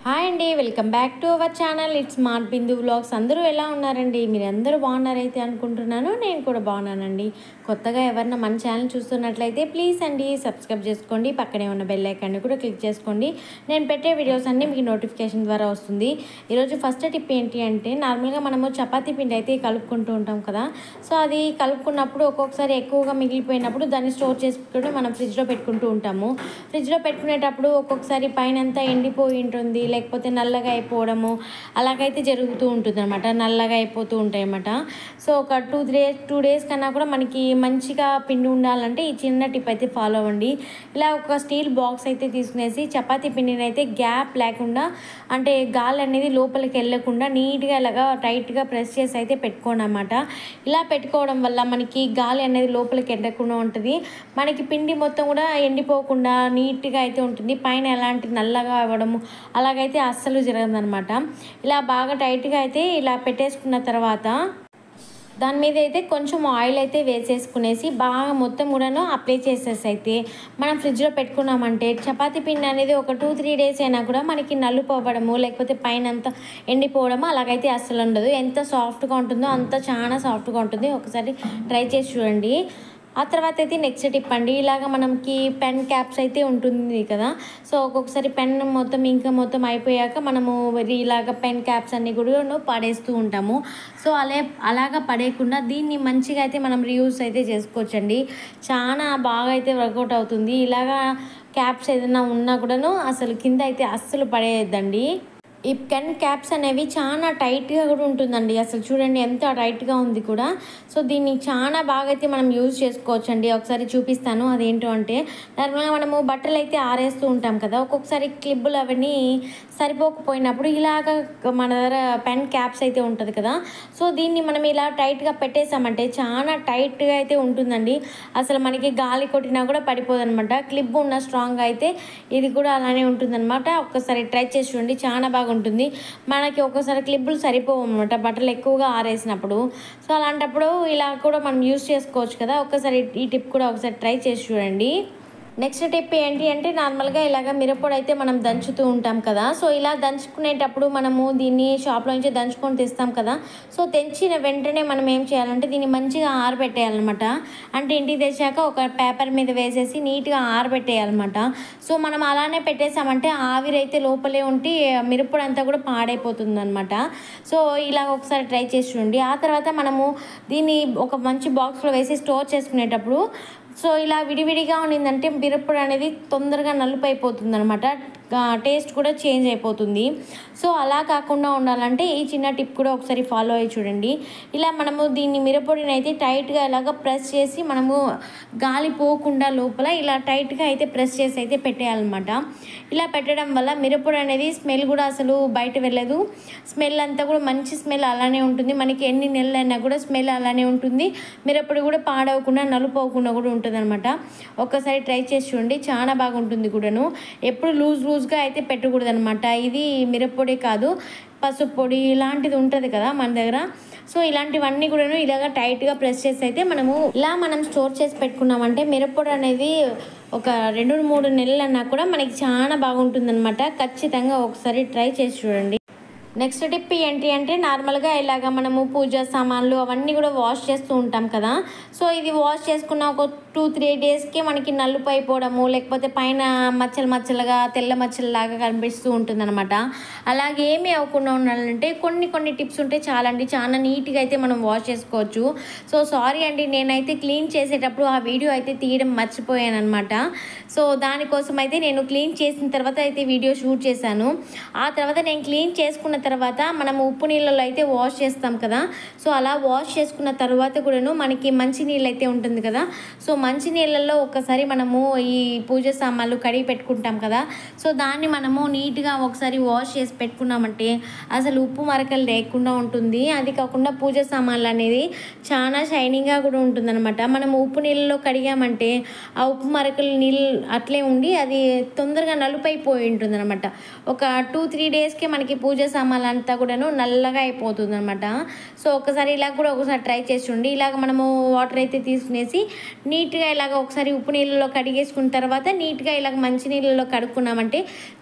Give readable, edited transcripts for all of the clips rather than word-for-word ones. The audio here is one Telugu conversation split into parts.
హాయ్ అండి, welcome back to our channel. It's smart Bindu vlogs. అందరూ ఎలా ఉన్నారండి? మీరు అందరూ బాగున్నారైతే అనుకుంటున్నాను. నేను కూడా బాగున్నానండి. కొత్తగా ఎవరైనా మన ఛానల్ చూస్తున్నట్లయితే ప్లీజ్ అండి సబ్స్క్రైబ్ చేసుకోండి. పక్కనే ఉన్న బెల్ ఐకాన్ని కూడా క్లిక్ చేసుకోండి. నేను పెట్టే వీడియోస్ అన్నీ మీకు నోటిఫికేషన్ ద్వారా వస్తుంది. ఈరోజు ఫస్ట్ టిప్ ఏంటి అంటే, నార్మల్గా మనము చపాతీ పిండి అయితే కలుపుకుంటూ ఉంటాం కదా. సో అది కలుపుకున్నప్పుడు ఒక్కొక్కసారి ఎక్కువగా మిగిలిపోయినప్పుడు దాన్ని స్టోర్ చేసుకుని మనం ఫ్రిడ్జ్లో పెట్టుకుంటూ ఉంటాము. ఫ్రిడ్జ్లో పెట్టుకునేటప్పుడు ఒక్కొక్కసారి పైన అంతా ఎండిపోయి ఉంటుంది, లేకపోతే నల్లగా అయిపోవడము అలాగైతే జరుగుతూ ఉంటుంది అనమాట. నల్లగా అయిపోతూ ఉంటాయి అన్నమాట. సో ఒక 2 డేస్ కన్నా కూడా మనకి మంచిగా పిండి ఉండాలంటే ఈ చిన్న టిప్ అయితే ఫాలో అవ్వండి. ఇలా ఒక స్టీల్ బాక్స్ అయితే తీసుకునేసి చపాతీ పిండిని అయితే గ్యాప్ లేకుండా, అంటే గాలి అనేది లోపలికి వెళ్ళకుండా నీట్గా ఇలాగా టైట్గా ప్రెస్ చేసి అయితే పెట్టుకోండి అన్నమాట. ఇలా పెట్టుకోవడం వల్ల మనకి గాలి అనేది లోపలికి వెళ్ళకుండా ఉంటుంది. మనకి పిండి మొత్తం కూడా ఎండిపోకుండా నీట్గా అయితే ఉంటుంది. పైన ఎలాంటి నల్లగా అవ్వడము అలాగైతే అస్సలు జరగదనమాట. ఇలా బాగా టైట్గా అయితే ఇలా పెట్టేసుకున్న తర్వాత దాని మీద అయితే కొంచెం ఆయిల్ అయితే వేసేసుకునేసి బాగా మొత్తం కూడాను అప్లై చేసేసి అయితే మనం ఫ్రిడ్జ్లో పెట్టుకున్నామంటే చపాతీ పిండి అనేది ఒక 2-3 డేస్ అయినా కూడా మనకి నలుపోవడము లేకపోతే పైన అంతా ఎండిపోవడము అలాగైతే అస్సలు ఉండదు. ఎంత సాఫ్ట్గా ఉంటుందో అంత చాలా సాఫ్ట్గా ఉంటుంది. ఒకసారి ట్రై చేసి చూడండి. ఆ తర్వాత అయితే నెక్స్ట్ టిప్ అండి, ఇలాగ మనకి పెన్ క్యాప్స్ అయితే ఉంటుంది కదా. సో ఒక్కొక్కసారి పెన్ మొత్తం ఇంకా మొత్తం అయిపోయాక మనము ఇలాగ పెన్ క్యాప్స్ అన్నీ కూడా పడేస్తూ ఉంటాము. సో అలాగా పడేయకుండా దీన్ని మంచిగా అయితే మనం రీయూజ్ అయితే చేసుకోవచ్చండి. చాలా బాగా అయితే వర్కౌట్ అవుతుంది. ఇలాగా క్యాప్స్ ఏదైనా ఉన్నా కూడాను అసలు కింద అయితే అస్సలు పడేయద్దండి. ఈ పెన్ క్యాప్స్ అనేవి చాలా టైట్గా కూడా ఉంటుందండి. అసలు చూడండి ఎంత టైట్గా ఉంది కూడా. సో దీన్ని చాలా బాగా అయితే మనం యూజ్ చేసుకోవచ్చండి. ఒకసారి చూపిస్తాను అదేంటో అంటే, నార్మల్గా మనము బట్టలు అయితే ఆరేస్తూ ఉంటాం కదా. ఒక్కొక్కసారి క్లిబ్బులు అవన్నీ సరిపోకపోయినప్పుడు ఇలాగ మన దగ్గర పెన్ క్యాప్స్ అయితే ఉంటుంది కదా. సో దీన్ని మనం ఇలా టైట్గా పెట్టేసామంటే చాలా టైట్గా అయితే ఉంటుందండి. అసలు మనకి గాలి కొట్టినా కూడా పడిపోదు అనమాట. క్లిప్ ఉన్న స్ట్రాంగ్గా అయితే ఇది కూడా అలానే ఉంటుందన్నమాట. ఒక్కసారి ట్రై చేసి చూడండి, చాలా బాగా ఉంటుంది. మనకి ఒక్కోసారి క్లిప్పులు సరిపోవు అనమాట బట్టలు ఎక్కువగా ఆరేసినప్పుడు. సో అలాంటప్పుడు ఇలా కూడా మనం యూజ్ చేసుకోవచ్చు కదా. ఒక్కసారి ఈ టిప్ కూడా ఒకసారి ట్రై చేసి చూడండి. నెక్స్ట్ టిప్ ఏంటి అంటే, నార్మల్గా ఇలాగ మిరప్పొడి అయితే మనం దంచుతూ ఉంటాం కదా. సో ఇలా దంచుకునేటప్పుడు మనము దీన్ని షాప్లో నుంచి దంచుకొని తెస్తాం కదా. సో తెంచిన వెంటనే మనం ఏం చేయాలంటే దీన్ని మంచిగా ఆరబెట్టేయాలన్నమాట. అంటే ఇంటికి తెచ్చాక ఒక పేపర్ మీద వేసేసి నీట్గా ఆరబెట్టేయాలన్నమాట. సో మనం అలానే పెట్టేసామంటే ఆవిరైతే లోపలే ఉండి మిరప్పొడి అంతా కూడా పాడైపోతుంది అనమాట. సో ఇలా ఒకసారి ట్రై చేసి చూడండి. ఆ తర్వాత మనము దీన్ని ఒక మంచి బాక్స్లో వేసి స్టోర్ చేసుకునేటప్పుడు సో ఇలా విడివిడిగా ఉన్నిందంటే మిరప్పొడి అనేది తొందరగా నలుపు అయిపోతుంది అనమాట. టేస్ట్ కూడా చేంజ్ అయిపోతుంది. సో అలా కాకుండా ఉండాలంటే ఈ చిన్న టిప్ కూడా ఒకసారి ఫాలో అయ్యి చూడండి. ఇలా మనము దీన్ని మిరప్పొడిని అయితే టైట్గా ఇలాగ ప్రెస్ చేసి మనము గాలి పోకుండా లోపల ఇలా టైట్గా అయితే ప్రెస్ చేసి అయితే పెట్టేయాలన్నమాట. ఇలా పెట్టడం వల్ల మిరప్పొడి అనేది స్మెల్ కూడా అసలు బయట వెళ్ళదు. స్మెల్ అంతా కూడా మంచి స్మెల్ అలానే ఉంటుంది. మనకి ఎన్ని నెలలైనా కూడా స్మెల్ అలానే ఉంటుంది. మిరప్పొడి కూడా పాడవకుండా నలుపోకుండా కూడా ఉంటుంది అనమాట. ఒక్కసారి ట్రై చేసి చూడండి, చాలా బాగుంటుంది కూడాను. ఎప్పుడు లూజ్గా అయితే పెట్టకూడదు అనమాట. ఇది మిరప్పొడి కాదు, పసుపు పొడి ఇలాంటిది ఉంటుంది కదా మన దగ్గర. సో ఇలాంటివన్నీ కూడాను ఇలాగ టైట్గా ప్రెస్ చేసి అయితే మనం స్టోర్ చేసి పెట్టుకున్నామంటే మిరప్పొడి అనేది ఒక 2-3 నెలలు అన్నా కూడా మనకి చాలా బాగుంటుందన్నమాట. ఖచ్చితంగా ఒకసారి ట్రై చేసి చూడండి. నెక్స్ట్ టిప్ ఏంటి అంటే, నార్మల్గా ఇలాగ మనము పూజ సామాన్లు అవన్నీ కూడా వాష్ చేస్తూ ఉంటాం కదా. సో ఇది వాష్ చేసుకున్న ఒక 2-3 డేస్కి మనకి నలుపు అయిపోవడము లేకపోతే పైన మచ్చలుగా తెల్ల మచ్చలలాగా కనిపిస్తూ ఉంటుందన్నమాట. అలాగే ఏమీ అవ్వకుండా ఉండాలంటే కొన్ని టిప్స్ ఉంటే చాలండి, చాలా నీట్గా అయితే మనం వాష్ చేసుకోవచ్చు. సో సారీ అండి, నేనైతే క్లీన్ చేసేటప్పుడు ఆ వీడియో అయితే తీయడం మర్చిపోయాను అనమాట. సో దానికోసం అయితే నేను క్లీన్ చేసిన తర్వాత అయితే వీడియో షూట్ చేశాను. ఆ తర్వాత నేను క్లీన్ చేసుకున్న తర్వాత మనం ఉప్పు నీళ్ళలో అయితే వాష్ చేస్తాం కదా. సో అలా వాష్ చేసుకున్న తర్వాత కూడాను మనకి మంచి నీళ్ళు అయితే ఉంటుంది కదా. సో మంచి నీళ్ళల్లో ఒకసారి మనము ఈ పూజ సామాన్లు కడిగి పెట్టుకుంటాం కదా. సో దాన్ని మనము నీట్గా ఒకసారి వాష్ చేసి పెట్టుకున్నామంటే అసలు ఉప్పు మరకలు లేకుండా ఉంటుంది. అది కాకుండా పూజ సామాన్లు అనేది చాలా షైనింగ్గా కూడా ఉంటుందన్నమాట. మనము ఉప్పు నీళ్ళలో కడిగామంటే ఆ ఉప్పు మరకలు నీళ్ళు అట్లే ఉండి అది తొందరగా నలుపైపోయి ఉంటుంది అనమాట. ఒక 2-3 డేస్కి మనకి పూజ సామాన్లు అంతా కూడాను నల్లగా అయిపోతుంది అనమాట. సో ఒకసారి ఇలా కూడా ఒకసారి ట్రై చేసి చూడండి. ఇలాగ మనము వాటర్ అయితే తీసుకునేసి నీట్గా నీట్గా ఇలాగ ఒకసారి ఉప్పు నీళ్ళలో కడిగేసుకున్న తర్వాత నీట్గా ఇలాగ మంచి నీళ్ళలో కడుక్కున్నామంటే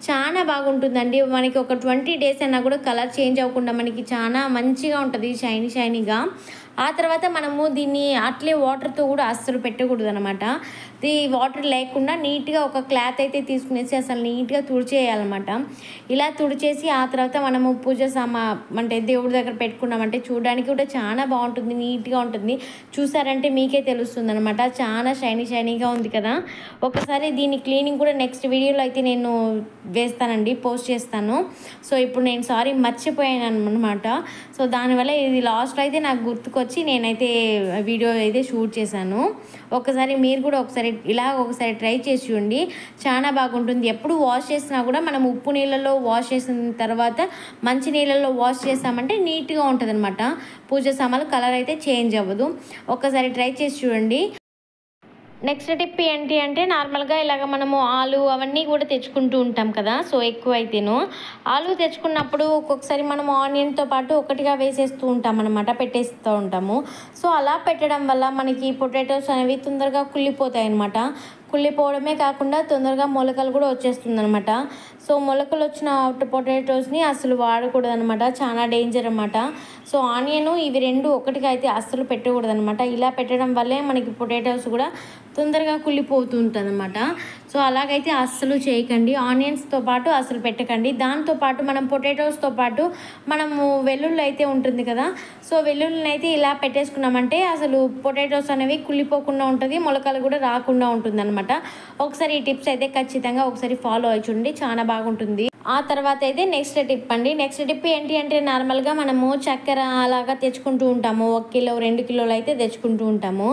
చాలా బాగుంటుందండి. మనకి ఒక 20 డేస్ అయినా కూడా కలర్ చేంజ్ అవ్వకుండా మనకి చాలా మంచిగా ఉంటుంది, షైనీగా. ఆ తర్వాత మనము దీన్ని అట్లే వాటర్తో కూడా అస్సలు పెట్టకూడదు అనమాట. ఈ వాటర్ లేకుండా నీట్గా ఒక క్లాత్ అయితే తీసుకునేసి అసలు నీట్గా తుడిచేయాలన్నమాట. ఇలా తుడిచేసి ఆ తర్వాత మనము పూజ అంటే దేవుడి దగ్గర పెట్టుకున్నామంటే చూడడానికి కూడా చాలా బాగుంటుంది, నీట్గా ఉంటుంది. చూసారంటే మీకే తెలుస్తుంది అనమాట. చాలా షైనీగా ఉంది కదా. ఒకసారి దీని క్లీనింగ్ కూడా నెక్స్ట్ వీడియోలో అయితే నేను వేస్తానండి, పోస్ట్ చేస్తాను. సో ఇప్పుడు నేను మర్చిపోయాను అనమాట. సో దానివల్ల ఇది లాస్ట్లో అయితే నాకు గుర్తుకొచ్చి నేనైతే వీడియో అయితే షూట్ చేశాను. ఒకసారి మీరు కూడా ఒకసారి ట్రై చేసి చూడండి, చాలా బాగుంటుంది. ఎప్పుడు వాష్ చేసినా కూడా మనం ఉప్పు నీళ్ళలో వాష్ చేసిన తర్వాత మంచి నీళ్ళలో వాష్ చేస్తామంటే నీట్గా ఉంటుంది అనమాట. పూజ సామాన్లు కలర్ అయితే చేంజ్ అవ్వదు. ఒకసారి ట్రై చేసి చూడండి. నెక్స్ట్ టిప్ ఏంటి అంటే నార్మల్గా ఇలాగ మనము ఆలు అవన్నీ కూడా తెచ్చుకుంటూ ఉంటాం కదా. సో ఎక్కువ అయితేను ఆలు తెచ్చుకున్నప్పుడు ఒక్కొక్కసారి మనం ఆనియన్తో పాటు ఒకటిగా వేసేస్తూ ఉంటాం అనమాట, పెట్టేస్తూ ఉంటాము. సో అలా పెట్టడం వల్ల మనకి పొటాటోస్ అనేవి తొందరగా కుళ్ళిపోతాయి అనమాట. కుళ్ళిపోవడమే కాకుండా తొందరగా మొలకలు కూడా వచ్చేస్తుంది అనమాట. సో మొలకలు వచ్చిన పొటాటోస్ని అసలు వాడకూడదు అనమాట, చాలా డేంజర్ అనమాట. సో ఆనియన్ ఇవి రెండు ఒకటిగా అయితే అస్సలు పెట్టకూడదు అనమాట. ఇలా పెట్టడం వల్లే మనకి పొటాటోస్ కూడా తొందరగా కుళ్ళిపోతూ ఉంటుంది అనమాట. సో అలాగైతే అస్సలు చేయకండి. ఆనియన్స్తో పాటు అసలు పెట్టకండి. దాంతోపాటు మనం పొటాటోస్తో పాటు మనము వెల్లుల్లి అయితే ఉంటుంది కదా. సో వెల్లుల్లిని అయితే ఇలా పెట్టేసుకున్నామంటే అసలు పొటాటోస్ అనేవి కుళ్ళిపోకుండా ఉంటుంది, మొలకలు కూడా రాకుండా ఉంటుంది అనమాట. ఒకసారి ఈ టిప్స్ అయితే ఖచ్చితంగా ఒకసారి ఫాలో అయ్యి చూడండి, చాలా బాగుంటుంది. ఆ తర్వాత అయితే నెక్స్ట్ టిప్ ఏంటి అంటే నార్మల్గా మనము చక్కెర అలాగా తెచ్చుకుంటూ ఉంటాము. 1 కిలో 2 కిలోలు అయితే తెచ్చుకుంటూ ఉంటాము.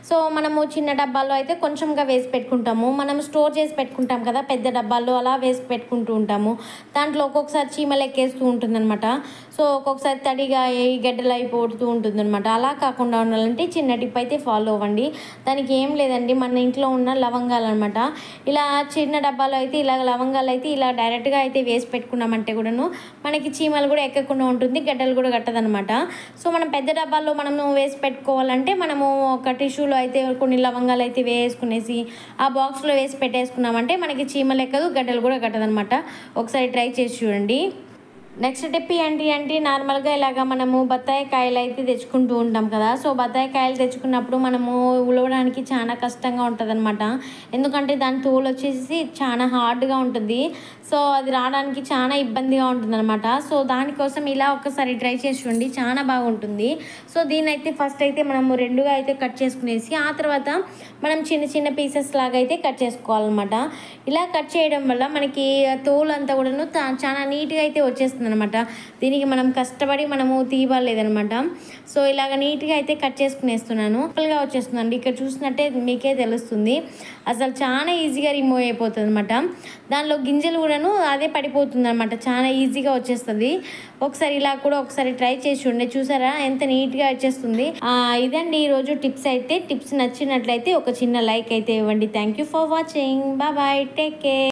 సో మనము చిన్న డబ్బాల్లో అయితే కొంచెంగా వేసి పెట్టుకుంటాము. మనం స్టోర్ చేసి పెట్టుకుంటాం కదా పెద్ద డబ్బాల్లో, అలా వేసి పెట్టుకుంటూ ఉంటాము. దాంట్లో ఒక్కొక్కసారి చీమలు ఎక్కేస్తూ ఉంటుందన్నమాట. సో ఒక్కొక్కసారి తడిగా గడ్డలు అయిపోతూ ఉంటుందన్నమాట. అలా కాకుండా ఉండాలంటే చిన్న టిప్ అయితే ఫాలో అవ్వండి. దానికి ఏం లేదండి, మన ఇంట్లో ఉన్న లవంగాలు అనమాట. ఇలా చిన్న డబ్బాలో అయితే ఇలా లవంగాలు అయితే ఇలా డైరెక్ట్గా అయితే వేసి పెట్టుకున్నామంటే కూడాను మనకి చీమలు కూడా ఎక్కకుండా ఉంటుంది, గడ్డలు కూడా కట్టదనమాట. సో మనం పెద్ద డబ్బాల్లో మనము వేసి పెట్టుకోవాలంటే మనము ఒక టిష్యూలో అయితే కొన్ని లవంగాలు అయితే వేసుకునేసి ఆ బాక్స్లో వేసి పెట్టేసుకున్నామంటే మనకి చీమలు ఎక్కదు, గడ్డలు కూడా కట్టదనమాట. ఒకసారి ట్రై చేసి చూడండి. నెక్స్ట్ టిప్ ఏంటి అంటే నార్మల్గా ఇలాగ మనము బత్తాయి కాయలు అయితే తెచ్చుకుంటూ ఉంటాం కదా. సో బత్తాయి కాయలు తెచ్చుకున్నప్పుడు మనము ఉలవడానికి చాలా కష్టంగా ఉంటుంది అనమాట. ఎందుకంటే దాని తోలు వచ్చేసి చాలా హార్డ్గా ఉంటుంది. సో అది రావడానికి చాలా ఇబ్బందిగా ఉంటుంది అనమాట. సో దానికోసం ఇలా ఒకసారి ట్రై చేసి చూడండి, చాలా బాగుంటుంది. సో దీన్ని అయితే ఫస్ట్ అయితే మనము రెండుగా అయితే కట్ చేసుకునేసి ఆ తర్వాత మనం చిన్న పీసెస్ లాగా అయితే కట్ చేసుకోవాలన్నమాట. ఇలా కట్ చేయడం వల్ల మనకి తోలు అంతా కూడాను చాలా నీట్గా అయితే వచ్చేస్తుంది అనమాట. దీనికి మనం కష్టపడి మనము తీయలేదనమాట. సో ఇలాగ నీట్గా అయితే కట్ చేసుకునేస్తున్నాను, సింపుల్గా వచ్చేస్తుందండి. ఇక్కడ చూసినట్టే మీకే తెలుస్తుంది, అసలు చాలా ఈజీగా రిమూవ్ అయిపోతుంది అనమాట. దానిలో గింజలు కూడాను అదే పడిపోతుంది అనమాట, చాలా ఈజీగా వచ్చేస్తుంది. ఒకసారి ఇలా కూడా ఒకసారి ట్రై చేసి చూడండి, చూసారా ఎంత నీట్గా వచ్చేస్తుంది. ఇదండి ఈరోజు టిప్స్ అయితే. టిప్స్ నచ్చినట్లయితే ఒక చిన్న లైక్ అయితే ఇవ్వండి. Thank you for watching. Bye, take care.